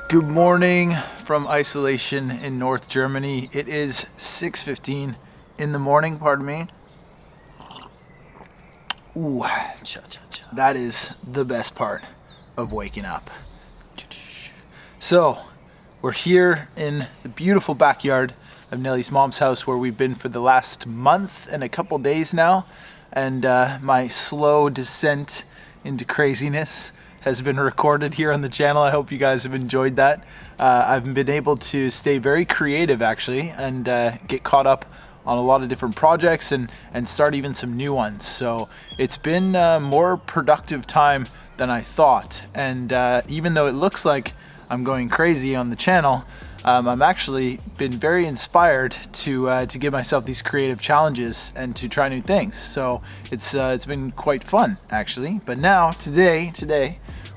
Good morning from isolation in North Germany. It is 6:15 in the morning, pardon me. Ooh, that is the best part of waking up. So, we're here in the beautiful backyard of Nellie's mom's house where we've been for the last month and a couple days now. And my slow descent into craziness has been recorded here on the channel. I hope you guys have enjoyed that. I've been able to stay very creative actually and get caught up on a lot of different projects and start even some new ones. So it's been a more productive time than I thought. And even though it looks like I'm going crazy on the channel, I'm actually been very inspired to give myself these creative challenges and to try new things. So it's been quite fun actually. But now today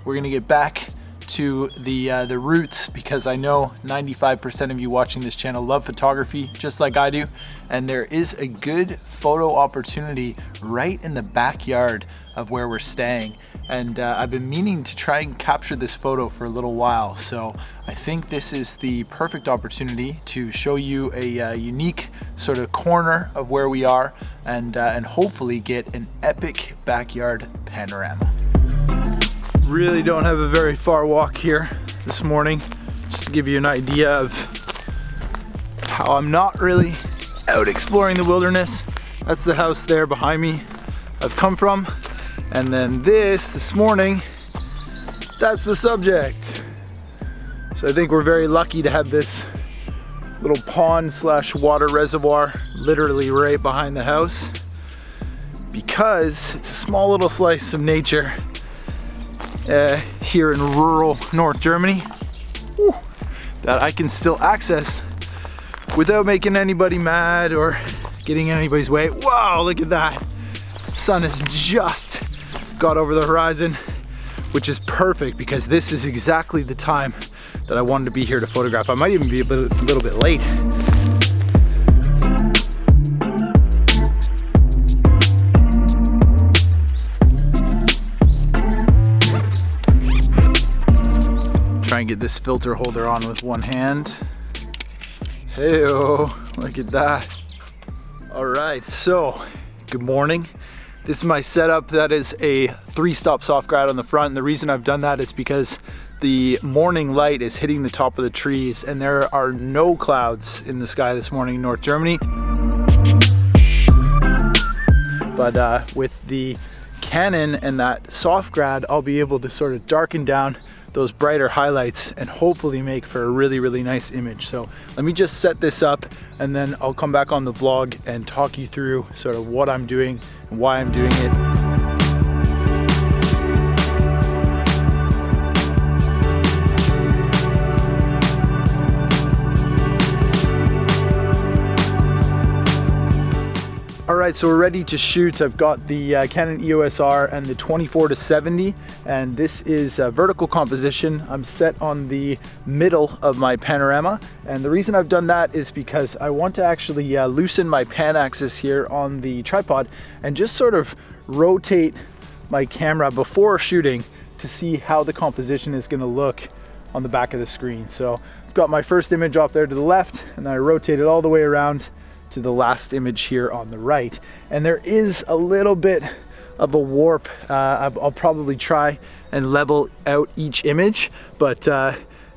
we're gonna get back to the roots, because I know 95% of you watching this channel love photography just like I do, and there is a good photo opportunity right in the backyard of where we're staying. And I've been meaning to try and capture this photo for a little while, so I think this is the perfect opportunity to show you a unique sort of corner of where we are and hopefully get an epic backyard panorama. Really don't have a very far walk here this morning, just to give you an idea of how I'm not really out exploring the wilderness. That's the house there behind me I've come from. And then this morning, that's the subject. So I think we're very lucky to have this little pond slash water reservoir literally right behind the house, because it's a small little slice of nature here in rural North Germany that I can still access without making anybody mad or getting in anybody's way. Wow, look at that. Sun has just got over the horizon, which is perfect because this is exactly the time that I wanted to be here to photograph. I might even be a little bit late. Try and get this filter holder on with one hand. Hey-oh, look at that. All right, so good morning. This is my setup. That is a 3-stop soft grad on the front. And the reason I've done that is because the morning light is hitting the top of the trees and there are no clouds in the sky this morning in North Germany. But with the Canon and that soft grad, I'll be able to sort of darken down those brighter highlights and hopefully make for a really, really nice image. So let me just set this up and then I'll come back on the vlog and talk you through sort of what I'm doing and why I'm doing it. Alright, so we're ready to shoot. I've got the Canon EOS R and the 24-70, and this is vertical composition. I'm set on the middle of my panorama, and the reason I've done that is because I want to actually loosen my pan axis here on the tripod and just sort of rotate my camera before shooting to see how the composition is going to look on the back of the screen. So I've got my first image off there to the left, and then I rotate it all the way around to the last image here on the right. And there is a little bit of a warp. I'll probably try and level out each image, but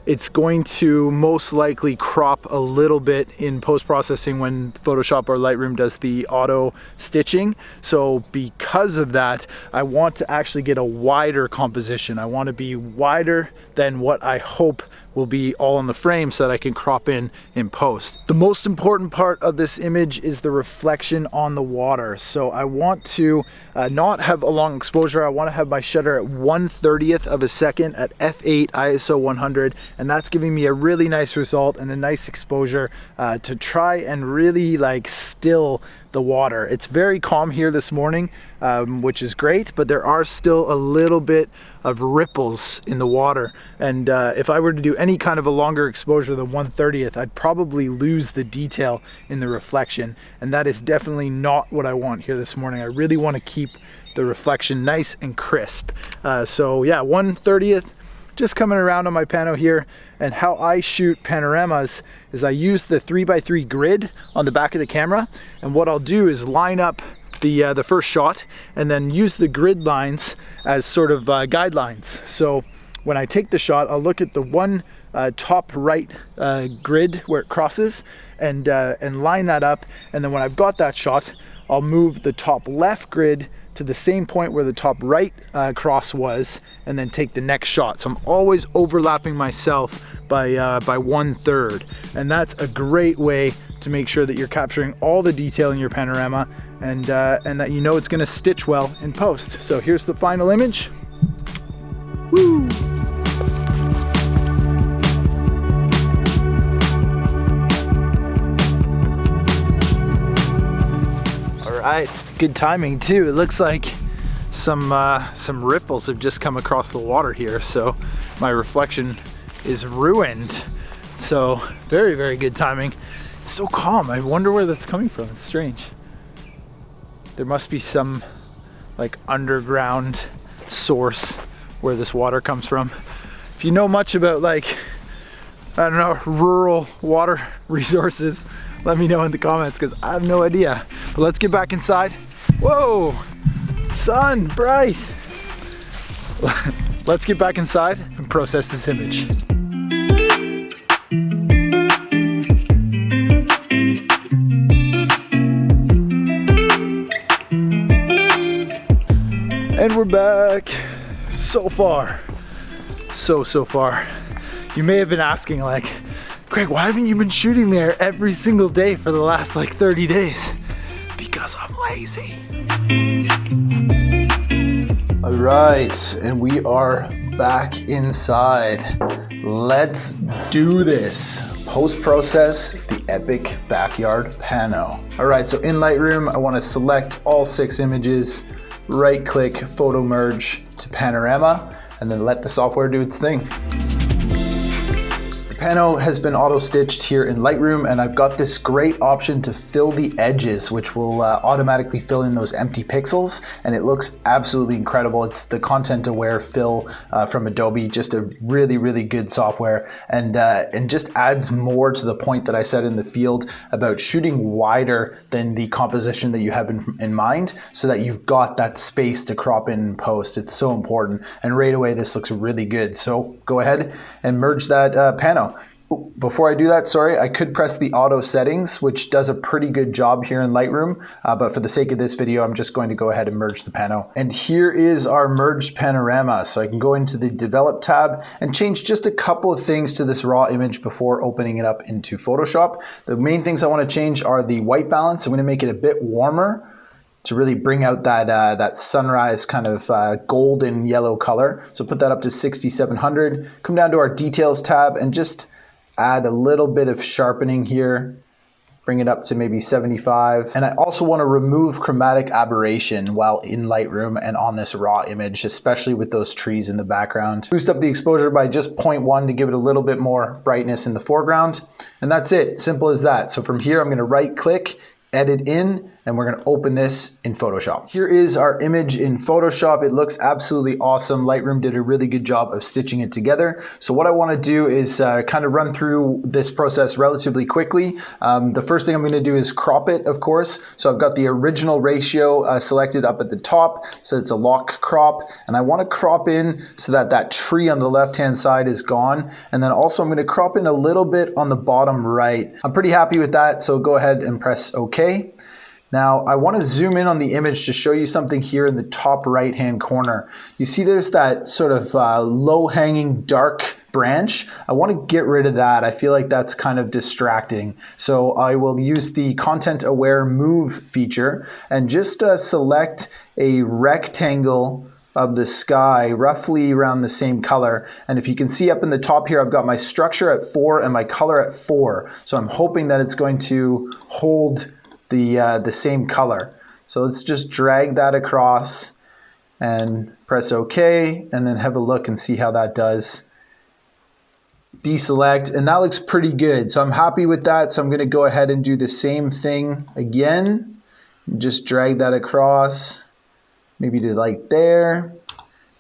it's going to most likely crop a little bit in post-processing when Photoshop or Lightroom does the auto stitching. So because of that, I want to actually get a wider composition. I want to be wider than what I hope will be all in the frame so that I can crop in post. The most important part of this image is the reflection on the water. So I want to not have a long exposure. I want to have my shutter at 1/30th of a second at f8 ISO 100, and that's giving me a really nice result and a nice exposure to try and really like still the water. It's very calm here this morning, which is great, but there are still a little bit of ripples in the water. And if I were to do any kind of a longer exposure than 1/30th, I'd probably lose the detail in the reflection. And that is definitely not what I want here this morning. I really want to keep the reflection nice and crisp. So yeah, 1/30th, just coming around on my pano here. And how I shoot panoramas is I use the 3x3 grid on the back of the camera. And what I'll do is line up the first shot and then use the grid lines as sort of guidelines. So when I take the shot, I'll look at the one top right grid where it crosses and line that up. And then when I've got that shot, I'll move the top left grid to the same point where the top right cross was, and then take the next shot. So I'm always overlapping myself by 1/3, and that's a great way to make sure that you're capturing all the detail in your panorama, and that you know it's going to stitch well in post. So here's the final image. Woo! Right, good timing too. It looks like some ripples have just come across the water here, so my reflection is ruined. So very, very good timing. It's so calm. I wonder where that's coming from. It's strange. There must be some like underground source where this water comes from. If you know much about like, I don't know, rural water resources, let me know in the comments because I have no idea. But let's get back inside. Whoa, sun, bright. Let's get back inside and process this image. And we're back. So far, so far. You may have been asking like, Greg, why haven't you been shooting there every single day for the last like 30 days? Because I'm lazy. All right, and we are back inside. Let's do this. Post-process the Epic Backyard Pano. All right, so in Lightroom, I want to select all 6 images, right-click, photo merge to panorama, and then let the software do its thing. Pano has been auto-stitched here in Lightroom, and I've got this great option to fill the edges, which will automatically fill in those empty pixels, and it looks absolutely incredible. It's the content-aware fill from Adobe, just a really, really good software, and just adds more to the point that I said in the field about shooting wider than the composition that you have in mind, so that you've got that space to crop in and post. It's so important, and right away this looks really good. So go ahead and merge that Pano. Before I do that, sorry, I could press the auto settings, which does a pretty good job here in Lightroom, but for the sake of this video, I'm just going to go ahead and merge the pano. And here is our merged panorama. So I can go into the develop tab and change just a couple of things to this raw image before opening it up into Photoshop. The main things I want to change are the white balance. I'm going to make it a bit warmer to really bring out that sunrise kind of golden yellow color. So put that up to 6700. Come down to our details tab and just add a little bit of sharpening here, bring it up to maybe 75. And I also want to remove chromatic aberration while in Lightroom and on this raw image, especially with those trees in the background. Boost up the exposure by just 0.1 to give it a little bit more brightness in the foreground. And that's it, simple as that. So from here, I'm going to right click, edit in, and we're going to open this in Photoshop. Here is our image in Photoshop. It looks absolutely awesome. Lightroom did a really good job of stitching it together. So what I want to do is kind of run through this process relatively quickly. The first thing I'm going to do is crop it, of course. So I've got the original ratio selected up at the top. So it's a lock crop. And I want to crop in so that that tree on the left-hand side is gone. And then also I'm going to crop in a little bit on the bottom right. I'm pretty happy with that. So go ahead and press OK. Now I want to zoom in on the image to show you something here in the top right hand corner. You see there's that sort of low hanging dark branch. I want to get rid of that. I feel like that's kind of distracting. So I will use the content aware move feature and just select a rectangle of the sky roughly around the same color. And if you can see up in the top here, I've got my structure at 4 and my color at 4. So I'm hoping that it's going to hold the same color. So let's just drag that across and press OK, and then have a look and see how that does. Deselect, and that looks pretty good. So I'm happy with that. So I'm going to go ahead and do the same thing again. Just drag that across, maybe to like there.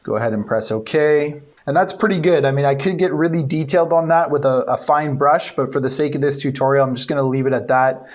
Go ahead and press OK. And that's pretty good. I mean, I could get really detailed on that with a fine brush, but for the sake of this tutorial, I'm just going to leave it at that,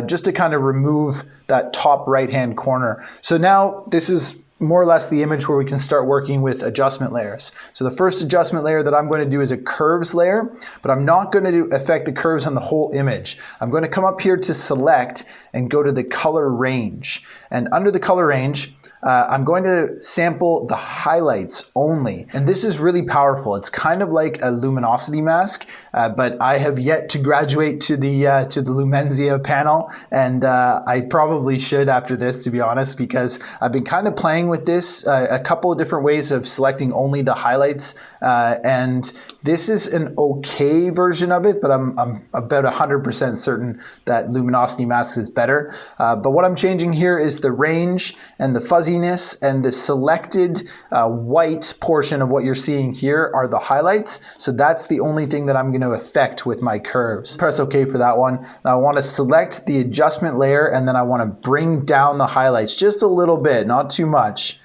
just to kind of remove that top right-hand corner. So now this is more or less the image where we can start working with adjustment layers. So the first adjustment layer that I'm going to do is a curves layer, but I'm not going to affect the curves on the whole image. I'm going to come up here to select and go to the color range. And under the color range, I'm going to sample the highlights only. And this is really powerful. It's kind of like a luminosity mask, but I have yet to graduate to the Lumenzia panel. And I probably should after this, to be honest, because I've been kind of playing with this, a couple of different ways of selecting only the highlights. And this is an okay version of it, but I'm about 100% certain that luminosity mask is better. But what I'm changing here is the range and the fuzziness, and the selected white portion of what you're seeing here are the highlights. So that's the only thing that I'm going to affect with my curves. Press OK for that one. Now I want to select the adjustment layer, and then I want to bring down the highlights just a little bit, not too much.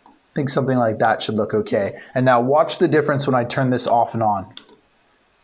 I think something like that should look okay. And now watch the difference when I turn this off and on.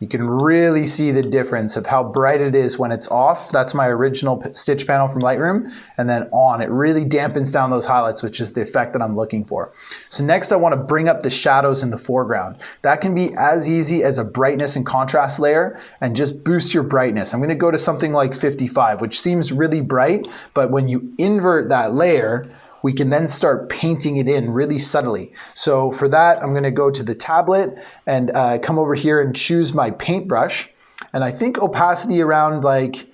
You can really see the difference of how bright it is when it's off. That's my original stitch panel from Lightroom. And then on, it really dampens down those highlights, which is the effect that I'm looking for. So next I want to bring up the shadows in the foreground. That can be as easy as a brightness and contrast layer, and just boost your brightness. I'm going to go to something like 55, which seems really bright, but when you invert that layer, we can then start painting it in really subtly. So for that, I'm gonna go to the tablet and come over here and choose my paintbrush. And I think opacity around like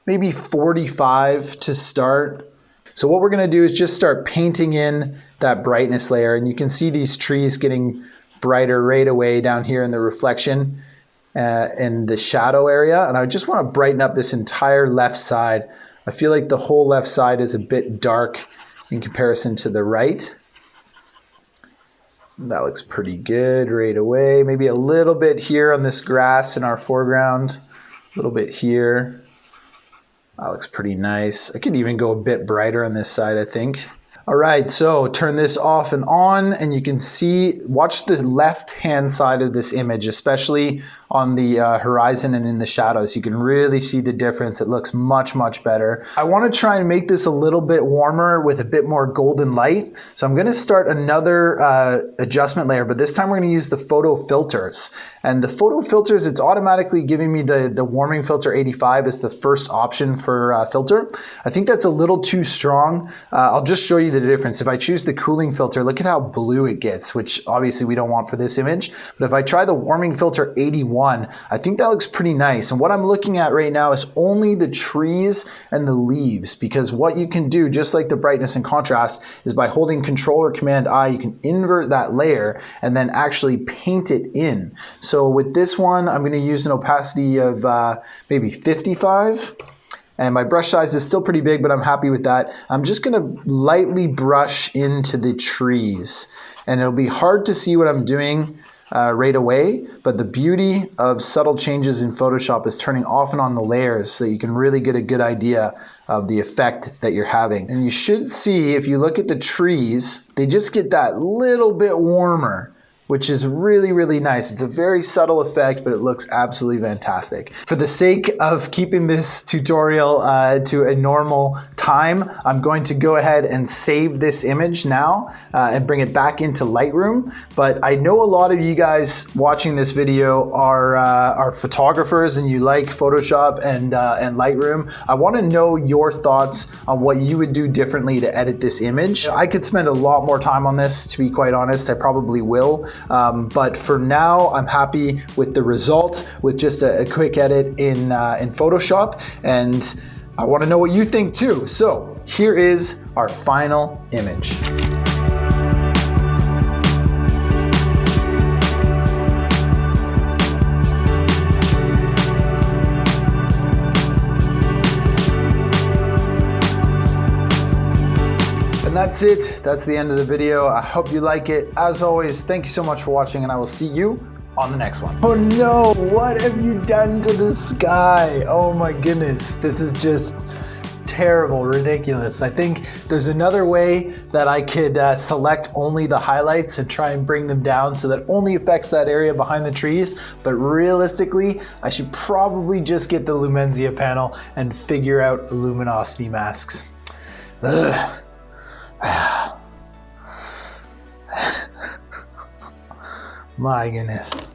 maybe 45 to start. So what we're gonna do is just start painting in that brightness layer. And you can see these trees getting brighter right away down here in the reflection in the shadow area. And I just wanna brighten up this entire left side. I feel like the whole left side is a bit dark in comparison to the right. That looks pretty good right away. Maybe a little bit here on this grass in our foreground, a little bit here. That looks pretty nice. I could even go a bit brighter on this side, I think. All right, so turn this off and on, and you can see, watch the left-hand side of this image, especially on the horizon and in the shadows. You can really see the difference. It looks much, much better. I want to try and make this a little bit warmer with a bit more golden light. So I'm going to start another adjustment layer, but this time we're going to use the photo filters. And the photo filters, it's automatically giving me the warming filter 85 as the first option for filter. I think that's a little too strong. I'll just show you the difference. If I choose the cooling filter, look at how blue it gets, which obviously we don't want for this image. But if I try the warming filter 81, I think that looks pretty nice. And what I'm looking at right now is only the trees and the leaves, because what you can do, just like the brightness and contrast, is by holding Control or Command I, you can invert that layer and then actually paint it in. So with this one, I'm going to use an opacity of maybe 55. And my brush size is still pretty big, but I'm happy with that. I'm just gonna lightly brush into the trees. And it'll be hard to see what I'm doing right away, but the beauty of subtle changes in Photoshop is turning off and on the layers so that you can really get a good idea of the effect that you're having. And you should see, if you look at the trees, they just get that little bit warmer, which is really, really nice. It's a very subtle effect, but it looks absolutely fantastic. For the sake of keeping this tutorial to a normal time, I'm going to go ahead and save this image now and bring it back into Lightroom. But I know a lot of you guys watching this video are photographers and you like Photoshop and Lightroom. I wanna know your thoughts on what you would do differently to edit this image. I could spend a lot more time on this, to be quite honest. I probably will. But for now, I'm happy with the result with just a quick edit in Photoshop, and I want to know what you think too. So here is our final image. And that's it. That's the end of the video. I hope you like it. As always, thank you so much for watching, and I will see you on the next one. Oh no, what have you done to the sky? Oh my goodness, this is just terrible, ridiculous. I think there's another way that I could select only the highlights and try and bring them down so that it only affects that area behind the trees. But realistically, I should probably just get the Lumenzia panel and figure out luminosity masks. Ugh. My goodness.